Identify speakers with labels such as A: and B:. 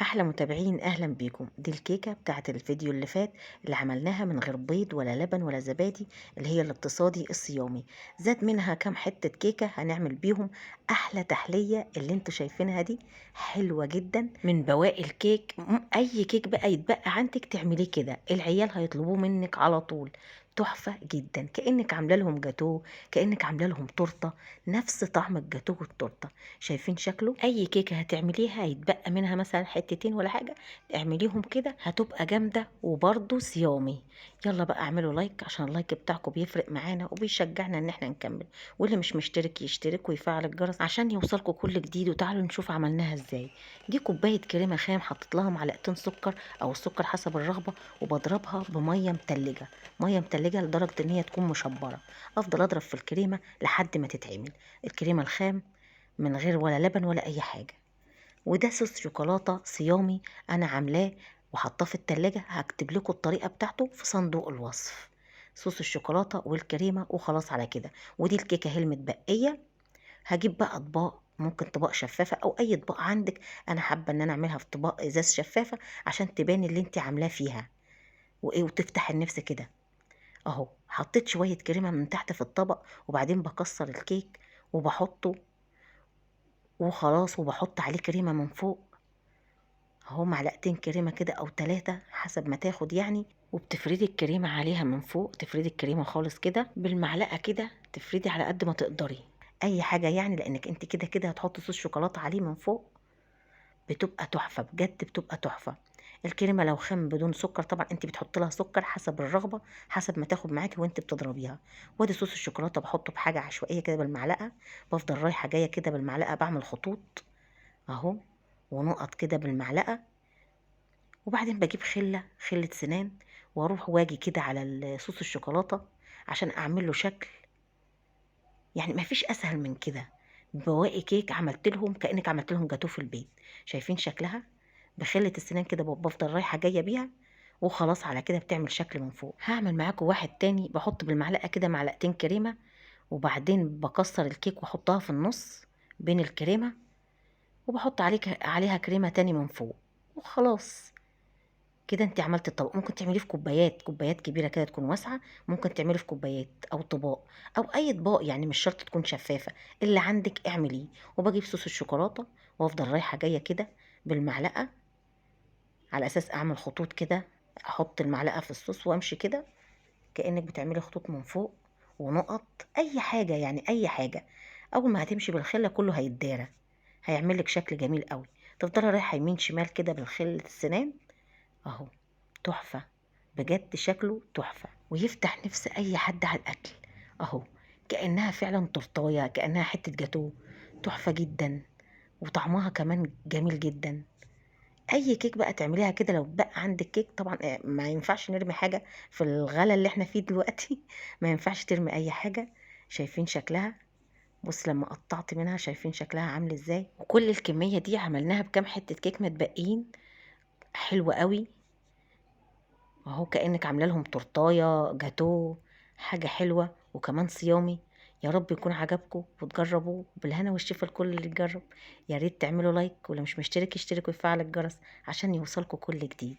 A: احلى متابعين، اهلا بيكم. دي الكيكه بتاعت الفيديو اللي فات اللي عملناها من غير بيض ولا لبن ولا زبادي، اللي هي الاقتصادي الصيامي. زاد منها كام حته كيكه هنعمل بيهم احلى تحليه اللي انتوا شايفينها دي، حلوه جدا من بواقي الكيك. اي كيك بقى يتبقى عندك تعمليه كده، العيال هيطلبوه منك على طول. تحفه جدا، كانك عامله لهم جاتوه، كانك عامله لهم تورته، نفس طعم الجاتوه والتورته. شايفين شكله؟ اي كيكه هتعمليها هيتبقى منها مثلا حتتين ولا حاجه، اعمليهم كده هتبقى جامده وبرده صيامي. يلا بقى اعملوا لايك، عشان اللايك بتاعكم بيفرق معانا وبيشجعنا ان احنا نكمل. واللي مش مشترك يشترك ويفعل الجرس عشان يوصلكم كل جديد. وتعالوا نشوف عملناها ازاي. دي كوبايه كريمه خام، حطيت لها معلقتين سكر او السكر حسب الرغبه، وبضربها بميه متلجه، ميه متلجه لدرجه ان هي تكون مشبره. افضل اضرب في الكريمه لحد ما تتعمل الكريمه الخام من غير ولا لبن ولا اي حاجه. وده صوص شوكولاته صيامي انا عاملاه وحطاه في التلاجة. هكتب لكم الطريقه بتاعته في صندوق الوصف. صوص الشوكولاته والكريمه وخلاص على كده. ودي الكيكه هي المتبقيه. هجيب بقى اطباق، ممكن طبق شفافه او اي اطباق عندك. انا حابه ان انا اعملها في طبق ازاز شفافه عشان تبان اللي انت عاملاه فيها وايه، وتفتح النفس كده. اهو حطيت شويه كريمه من تحت في الطبق، وبعدين بكسر الكيك وبحطه وخلاص، وبحط عليه كريمة من فوق. اهو معلقتين كريمة كده او 3 حسب ما تاخد يعني. وبتفردي الكريمة عليها من فوق، تفردي الكريمة خالص كده بالمعلقة كده، تفردي على قد ما تقدري اي حاجة يعني، لانك انت كده كده هتحطي صوص شوكولاتة عليه من فوق. بتبقى تحفة بجد، بتبقى تحفة. الكريمة لو خام بدون سكر طبعا انت بتحط لها سكر حسب الرغبة، حسب ما تاخد معاكي وانت بتضربيها. وادي صوص الشوكولاتة بحطه بحاجة عشوائية كده بالمعلقة. بفضل رايحة جاية كده بالمعلقة بعمل خطوط اهو، ونقط كده بالمعلقة. وبعدين بجيب خلة سنان، واروح واجي كده على صوص الشوكولاتة عشان اعمل له شكل. يعني مفيش اسهل من كده. بواقي كيك عملت لهم كأنك عملت لهم جاتوه في البيت. شايفين شكلها؟ بخلة السنان كده بفضل رايحة جاية بيها. وخلاص على كده بتعمل شكل من فوق. هعمل معاكم واحد تاني، بحط بالمعلقة كده معلقتين كريمة، وبعدين بكسر الكيك واحطها في النص بين الكريمة، وبحط عليها كريمة تاني من فوق. وخلاص كده انت عملت الطبق. ممكن تعمليه في كوبايات، كوبايات كبيره كده تكون واسعه. ممكن تعمليه في كوبايات او طباق او اي اطباق، يعني مش شرط تكون شفافه. اللي عندك اعمليه. وبجيب صوص الشوكولاته وافضل رايحه جايه كده بالمعلقه على اساس اعمل خطوط كده. احط المعلقه في الصوص وامشي كده كانك بتعملي خطوط من فوق ونقط اي حاجه، يعني اي حاجه. اول ما هتمشي بالخله كله هيتدارى، هيعمل لك شكل جميل قوي. تفضلي رايحه يمين شمال كده بالخله السنان اهو. تحفة بجد، شكله تحفة ويفتح نفس اي حد على الاكل. اهو كأنها فعلا تورتاية، كأنها حتة جاتوه. تحفة جدا، وطعمها كمان جميل جدا. اي كيك بقى تعمليها كده. لو بقى عندك كيك طبعا ما ينفعش نرمي حاجة في الغلا اللي احنا فيه دلوقتي. ما ينفعش ترمي اي حاجة. شايفين شكلها؟ بص لما قطعت منها شايفين شكلها عامل ازاي. وكل الكمية دي عملناها بكام حتة كيك متبقيين. حلوة قوي اهو، كأنك عامله لهم تورتايه جاتوه، حاجه حلوه وكمان صيامي. يا رب يكون عجبكم وتجربوه بالهنا والشفا لكل اللي يجرب. يا ريت تعملوا لايك، واللي مش مشترك يشترك ويفعل الجرس عشان يوصلكوا كل جديد.